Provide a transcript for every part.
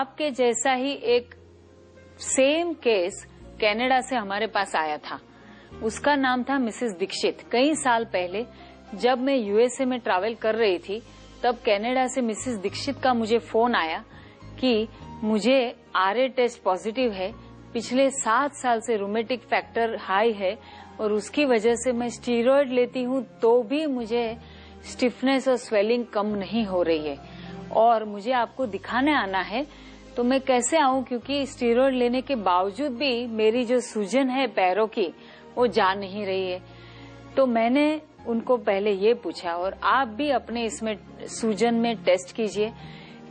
आपके जैसा ही एक सेम केस कनाडा से हमारे पास आया था। उसका नाम था मिसेस दीक्षित। कई साल पहले जब मैं यूएसए में ट्रैवल कर रही थी, तब कनाडा से मिसेस दीक्षित का मुझे फोन आया कि मुझे आरए टेस्ट पॉजिटिव है, पिछले 7 साल से रूमेटिक फैक्टर हाई है और उसकी वजह से मैं स्टीरॉयड लेती हूँ तो भी मुझे स्टिफनेस और स्वेलिंग कम नहीं हो रही है और मुझे आपको दिखाने आना है। तो मैं कैसे आऊं, क्योंकि स्टीरॉयड लेने के बावजूद भी मेरी जो सूजन है पैरों की वो जा नहीं रही है। तो मैंने उनको पहले ये पूछा, और आप भी अपने इसमें सूजन में टेस्ट कीजिए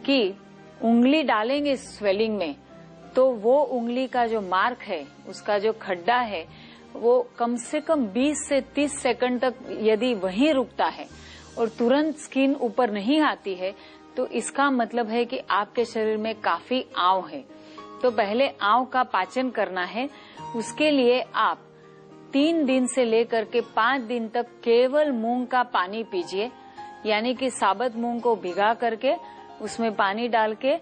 कि उंगली डालेंगे स्वेलिंग में तो वो उंगली का जो मार्क है, उसका जो खड्डा है, वो कम से कम 20 से 30 सेकंड तक यदि वहीं रुकता है और तुरंत स्किन ऊपर नहीं आती है, तो इसका मतलब है कि आपके शरीर में काफी आंव है। तो पहले आंव का पाचन करना है। उसके लिए आप 3 दिन से लेकर के 5 दिन तक केवल मूंग का पानी पीजिए, यानी कि साबुत मूंग को भिगा करके उसमें पानी डाल के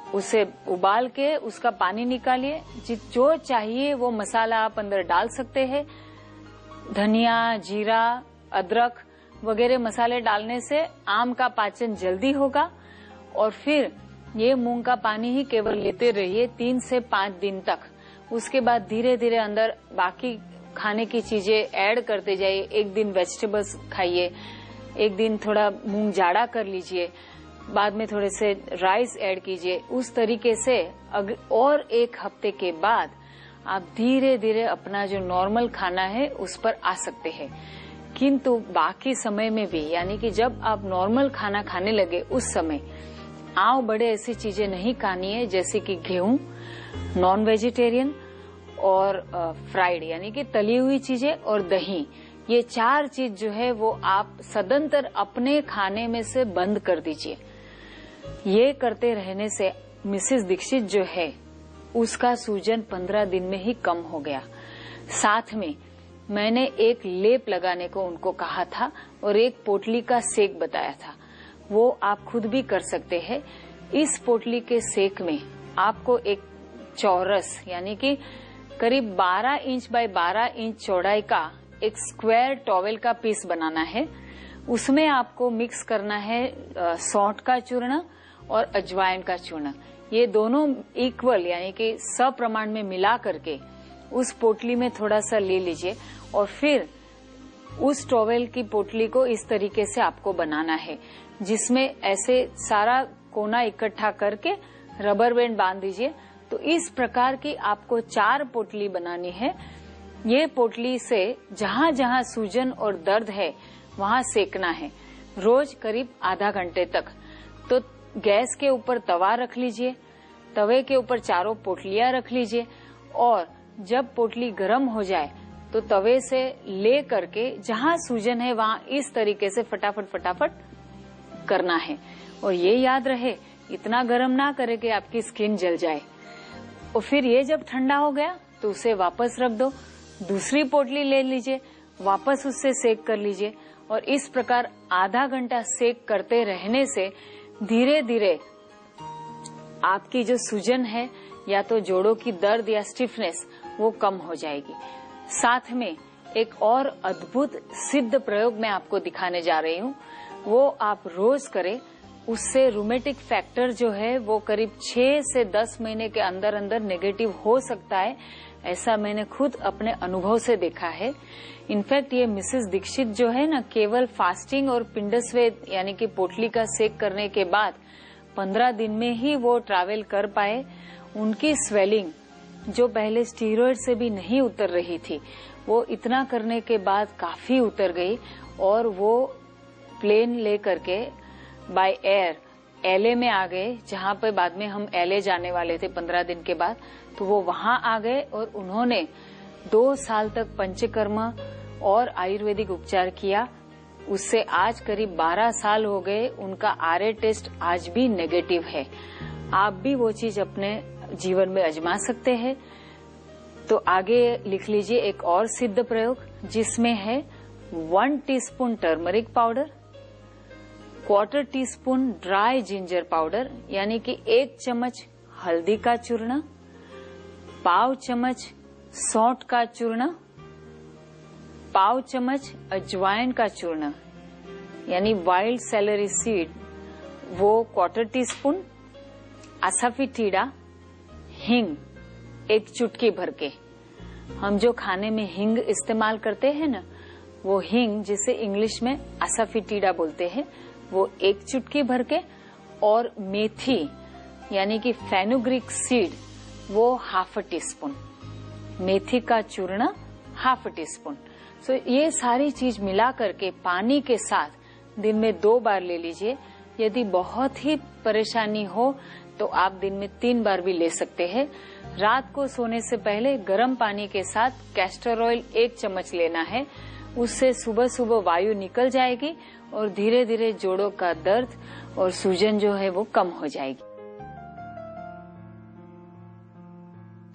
उसे उबाल के उसका पानी निकालिए। जो चाहिए वो मसाला आप अंदर डाल सकते हैं। धनिया, जीरा, अदरक वगैरह मसाले डालने से आम का पाचन जल्दी होगा। और फिर ये मूंग का पानी ही केवल लेते रहिए 3 से 5 दिन तक। उसके बाद धीरे धीरे अंदर बाकी खाने की चीजें ऐड करते जाइए। एक दिन वेजिटेबल्स खाइए, एक दिन थोड़ा मूंग जाड़ा कर लीजिए, बाद में थोड़े से राइस ऐड कीजिए। उस तरीके से और 1 हफ्ते के बाद आप धीरे धीरे अपना जो नॉर्मल खाना है उस पर आ सकते हैं। किंतु बाकी समय में भी, यानी कि जब आप नॉर्मल खाना खाने लगे उस समय आव बड़े ऐसी चीजें नहीं खानी है, जैसे कि गेहूं, नॉन वेजिटेरियन और फ्राइड यानी कि तली हुई चीजें और दही। ये 4 चीज जो है वो आप सदंतर अपने खाने में से बंद कर दीजिए। ये करते रहने से मिसेस दीक्षित जो है उसका सूजन 15 दिन में ही कम हो गया। साथ में मैंने एक लेप लगाने को उनको कहा था और एक पोटली का सेक बताया था, वो आप खुद भी कर सकते हैं। इस पोटली के सेक में आपको एक चौरस यानी कि करीब 12 इंच बाय 12 इंच चौड़ाई का एक स्क्वायर टॉवेल का पीस बनाना है। उसमें आपको मिक्स करना है सौंठ का चूर्ण और अजवाइन का चूर्ण। ये दोनों इक्वल यानी कि सप्रमाण में मिला करके उस पोटली में थोड़ा सा ले लीजिए और फिर उस टॉवेल की पोटली को इस तरीके से आपको बनाना है, जिसमें ऐसे सारा कोना इकट्ठा करके रबर बैंड बांध दीजिए। तो इस प्रकार की आपको 4 पोटली बनानी है। ये पोटली से जहां जहां सूजन और दर्द है वहां सेकना है, रोज करीब आधा घंटे तक। तो गैस के ऊपर तवा रख लीजिए, तवे के ऊपर चारों पोटलियां रख लीजिए और जब पोटली गर्म हो जाए तो तवे से ले करके जहां सूजन है वहां इस तरीके से फटाफट करना है। और ये याद रहे, इतना गर्म ना करे कि आपकी स्किन जल जाए। और फिर ये जब ठंडा हो गया तो उसे वापस रख दो, दूसरी पोटली ले लीजिए, वापस उससे सेक कर लीजिए। और इस प्रकार आधा घंटा सेक करते रहने से धीरे धीरे आपकी जो सूजन है या तो जोड़ों की दर्द या स्टिफनेस वो कम हो जाएगी। साथ में एक और अद्भुत सिद्ध प्रयोग मैं आपको दिखाने जा रही हूँ, वो आप रोज करें। उससे रूमेटिक फैक्टर जो है वो करीब 6 से 10 महीने के अंदर अंदर नेगेटिव हो सकता है। ऐसा मैंने खुद अपने अनुभव से देखा है। इनफैक्ट ये मिसेस दीक्षित जो है ना, केवल फास्टिंग और पिंडस्वेद यानी कि पोटली का सेक करने के बाद 15 दिन में ही वो ट्रैवल कर पाए। उनकी स्वेलिंग जो पहले स्टीरॉयड से भी नहीं उतर रही थी, वो इतना करने के बाद काफी उतर गई और वो प्लेन ले करके बाय एयर एलए में आ गए, जहां पे बाद में हम एलए जाने वाले थे 15 दिन के बाद। तो वो वहां आ गए और उन्होंने 2 साल तक पंचकर्म और आयुर्वेदिक उपचार किया। उससे आज करीब 12 साल हो गए। उनका आरए टेस्ट आज भी नेगेटिव है। आप भी वो चीज अपने जीवन में आजमा सकते हैं। तो आगे लिख लीजिए एक और सिद्ध प्रयोग, जिसमें है 1 teaspoon turmeric powder, 1/4 teaspoon dry ginger powder यानी कि 1 चम्मच हल्दी का चूर्ण, पाव चम्मच सौंठ का चूर्ण, पाव चम्मच अजवाइन का चूर्ण यानी वाइल्ड सेलेरी सीड वो 1/4 टीस्पून, असाफेटिडा, हिंग 1 चुटकी भर के। हम जो खाने में हिंग इस्तेमाल करते हैं ना, वो हिंग जिसे इंग्लिश में असाफेटिडा बोलते हैं, वो 1 चुटकी भर के, और मेथी यानी कि फेनुग्रीक सीड वो 1/2 टीस्पून, मेथी का चूर्ण 1/2 टीस्पून। सो ये सारी चीज मिला करके पानी के साथ दिन में 2 बार ले लीजिए। यदि बहुत ही परेशानी हो तो आप दिन में 3 बार भी ले सकते हैं। रात को सोने से पहले गर्म पानी के साथ कैस्टर ऑयल 1 चम्मच लेना है। उससे सुबह सुबह वायु निकल जाएगी और धीरे धीरे जोड़ों का दर्द और सूजन जो है वो कम हो जाएगी।